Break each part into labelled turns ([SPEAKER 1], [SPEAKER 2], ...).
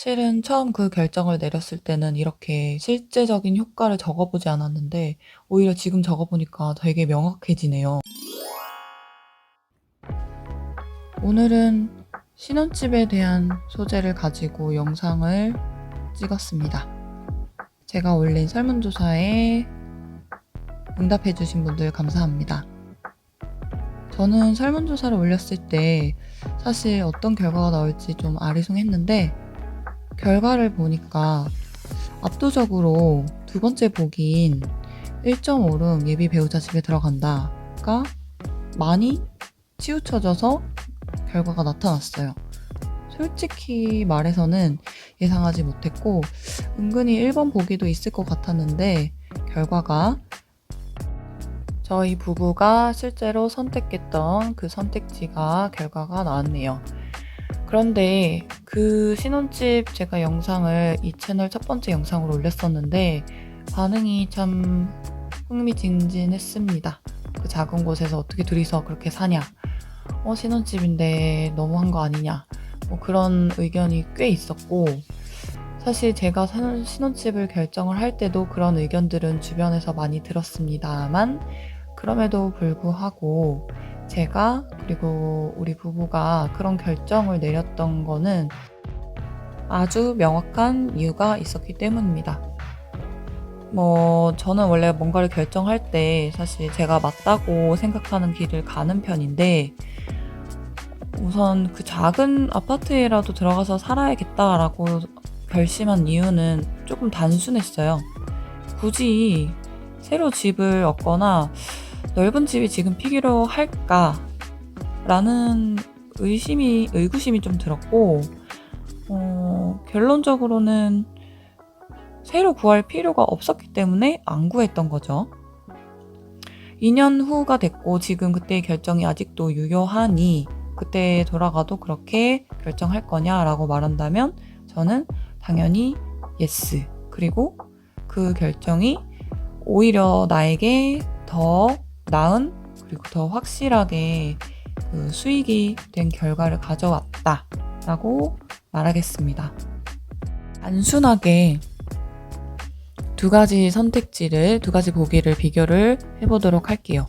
[SPEAKER 1] 실은 처음 그 결정을 내렸을 때는 이렇게 실제적인 효과를 적어보지 않았는데 오히려 지금 적어보니까 되게 명확해지네요. 오늘은 신혼집에 대한 소재를 가지고 영상을 찍었습니다. 제가 올린 설문조사에 응답해주신 분들 감사합니다. 저는 설문조사를 올렸을 때 사실 어떤 결과가 나올지 좀 아리송했는데 결과를 보니까 압도적으로 두 번째 보기인 1.5룸 예비 배우자 집에 들어간다가 많이 치우쳐져서 결과가 나타났어요. 솔직히 말해서는 예상하지 못했고 은근히 1번 보기도 있을 것 같았는데 결과가 저희 부부가 실제로 선택했던 그 선택지가 결과가 나왔네요. 그런데 그 신혼집 제가 영상을 이 채널 첫 번째 영상으로 올렸었는데 반응이 참 흥미진진했습니다. 그 작은 곳에서 어떻게 둘이서 그렇게 사냐, 신혼집인데 너무한 거 아니냐, 뭐 그런 의견이 꽤 있었고, 사실 제가 사는 신혼집을 결정을 할 때도 그런 의견들은 주변에서 많이 들었습니다만, 그럼에도 불구하고 제가 그리고 우리 부부가 그런 결정을 내렸던 거는 아주 명확한 이유가 있었기 때문입니다. 저는 원래 뭔가를 결정할 때 사실 제가 맞다고 생각하는 길을 가는 편인데, 우선 그 작은 아파트에라도 들어가서 살아야겠다라고 결심한 이유는 조금 단순했어요. 굳이 새로 집을 얻거나 넓은 집이 지금 필요 할까라는 의구심이 좀 들었고, 결론적으로는 새로 구할 필요가 없었기 때문에 안 구했던 거죠. 2년 후가 됐고 지금 그때의 결정이 아직도 유효하니 그때 돌아가도 그렇게 결정할 거냐라고 말한다면 저는 당연히 예스. 그리고 그 결정이 오히려 나에게 더 나은 그리고 더 확실하게 그 수익이 된 결과를 가져왔다라고 말하겠습니다. 단순하게 두 가지 보기를 비교를 해보도록 할게요.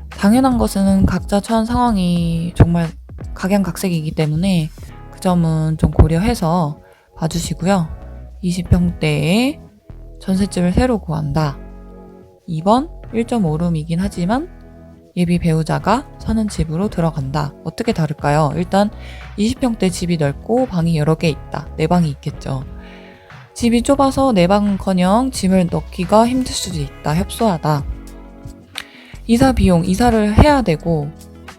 [SPEAKER 1] 당연한 것은 각자 처한 상황이 정말 각양각색이기 때문에 그 점은 좀 고려해서 봐주시고요. 20평대에 전셋집을 새로 구한다. 2번 1.5룸이긴 하지만 예비 배우자가 사는 집으로 들어간다. 어떻게 다를까요? 일단 20평대 집이 넓고 방이 여러 개 있다. 4방이 있겠죠. 집이 좁아서 4방은커녕 짐을 넣기가 힘들 수도 있다. 협소하다. 이사 비용, 이사를 해야 되고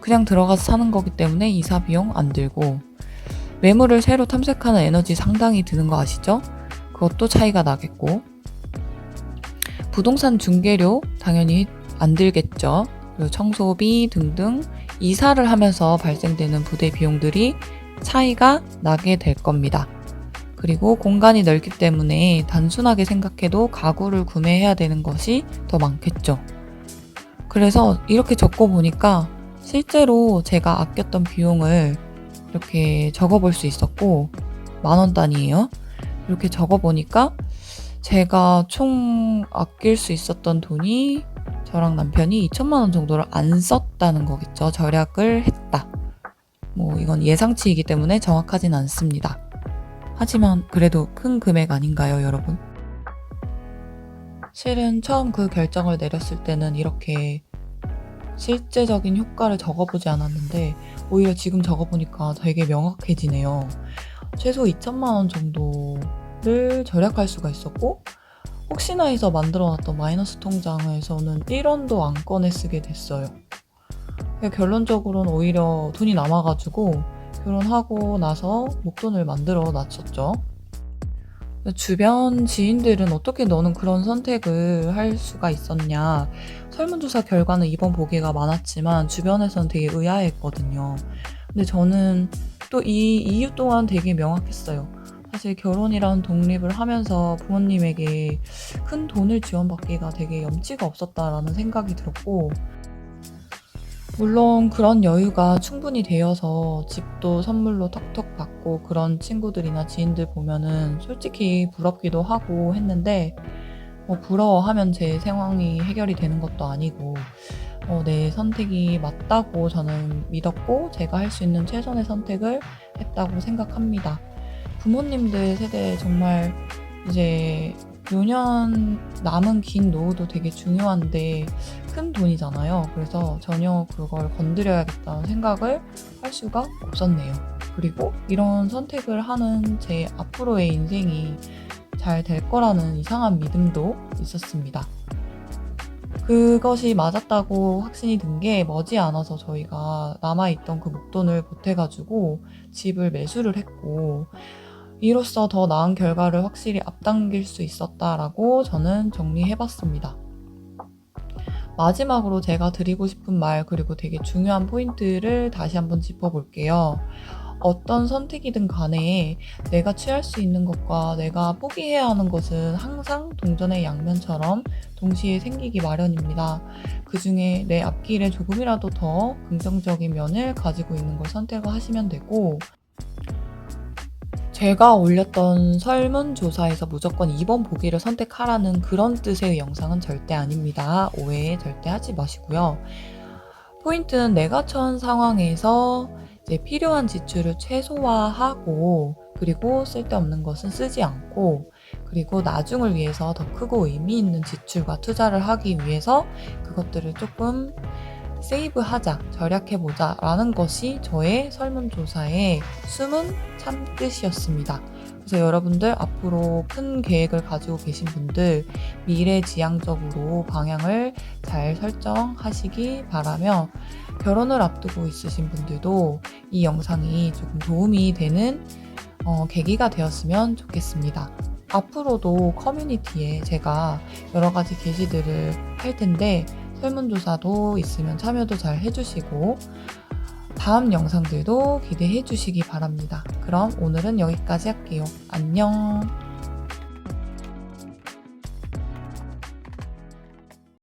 [SPEAKER 1] 그냥 들어가서 사는 거기 때문에 이사 비용 안 들고, 매물을 새로 탐색하는 에너지 상당히 드는 거 아시죠? 그것도 차이가 나겠고, 부동산 중개료 당연히 안 들겠죠. 그리고 청소비 등등 이사를 하면서 발생되는 부대 비용들이 차이가 나게 될 겁니다. 그리고 공간이 넓기 때문에 단순하게 생각해도 가구를 구매해야 되는 것이 더 많겠죠. 그래서 이렇게 적어보니까 실제로 제가 아꼈던 비용을 이렇게 적어볼 수 있었고, 10,000원 단위예요. 이렇게 적어보니까 제가 총 아낄 수 있었던 돈이 저랑 남편이 2,000만 원 정도를 안 썼다는 거겠죠. 절약을 했다. 이건 예상치이기 때문에 정확하진 않습니다. 하지만 그래도 큰 금액 아닌가요, 여러분? 실은 처음 그 결정을 내렸을 때는 이렇게 실제적인 효과를 적어보지 않았는데 오히려 지금 적어보니까 되게 명확해지네요. 최소 2,000만 원 정도를 절약할 수가 있었고, 혹시나 해서 만들어놨던 마이너스 통장에서는 1원도 안 꺼내 쓰게 됐어요. 결론적으로는 오히려 돈이 남아가지고 결혼하고 나서 목돈을 만들어 놨었죠. 주변 지인들은 어떻게 너는 그런 선택을 할 수가 있었냐. 설문조사 결과는 2번 보기가 많았지만 주변에서는 되게 의아했거든요. 근데 저는 또 이 이유 또한 되게 명확했어요. 사실 결혼이란 독립을 하면서 부모님에게 큰 돈을 지원받기가 되게 염치가 없었다라는 생각이 들었고, 물론 그런 여유가 충분히 되어서 집도 선물로 턱턱 받고 있고 그런 친구들이나 지인들 보면은 솔직히 부럽기도 하고 했는데 부러워하면 제 상황이 해결이 되는 것도 아니고 내 선택이 맞다고 저는 믿었고 제가 할 수 있는 최선의 선택을 했다고 생각합니다. 부모님들 세대에 정말 이제 노년 남은 긴 노후도 되게 중요한데 큰 돈이잖아요. 그래서 전혀 그걸 건드려야겠다는 생각을 할 수가 없었네요. 그리고 이런 선택을 하는 제 앞으로의 인생이 잘 될 거라는 이상한 믿음도 있었습니다. 그것이 맞았다고 확신이 든 게 머지않아서 저희가 남아있던 그 목돈을 보태가지고 집을 매수를 했고, 이로써 더 나은 결과를 확실히 앞당길 수 있었다라고 저는 정리해봤습니다. 마지막으로 제가 드리고 싶은 말, 그리고 되게 중요한 포인트를 다시 한번 짚어볼게요. 어떤 선택이든 간에 내가 취할 수 있는 것과 내가 포기해야 하는 것은 항상 동전의 양면처럼 동시에 생기기 마련입니다. 그 중에 내 앞길에 조금이라도 더 긍정적인 면을 가지고 있는 걸 선택을 하시면 되고, 제가 올렸던 설문조사에서 무조건 2번 보기를 선택하라는 그런 뜻의 영상은 절대 아닙니다. 오해 절대 하지 마시고요. 포인트는 내가 처한 상황에서 이제 필요한 지출을 최소화하고, 그리고 쓸데없는 것은 쓰지 않고, 그리고 나중을 위해서 더 크고 의미 있는 지출과 투자를 하기 위해서 그것들을 조금 세이브하자, 절약해보자 라는 것이 저의 설문조사의 숨은 참뜻이었습니다. 그래서 여러분들 앞으로 큰 계획을 가지고 계신 분들 미래지향적으로 방향을 잘 설정하시기 바라며, 결혼을 앞두고 있으신 분들도 이 영상이 조금 도움이 되는 계기가 되었으면 좋겠습니다. 앞으로도 커뮤니티에 제가 여러 가지 게시들을 할 텐데 설문조사도 있으면 참여도 잘 해주시고 다음 영상들도 기대해 주시기 바랍니다. 그럼 오늘은 여기까지 할게요. 안녕.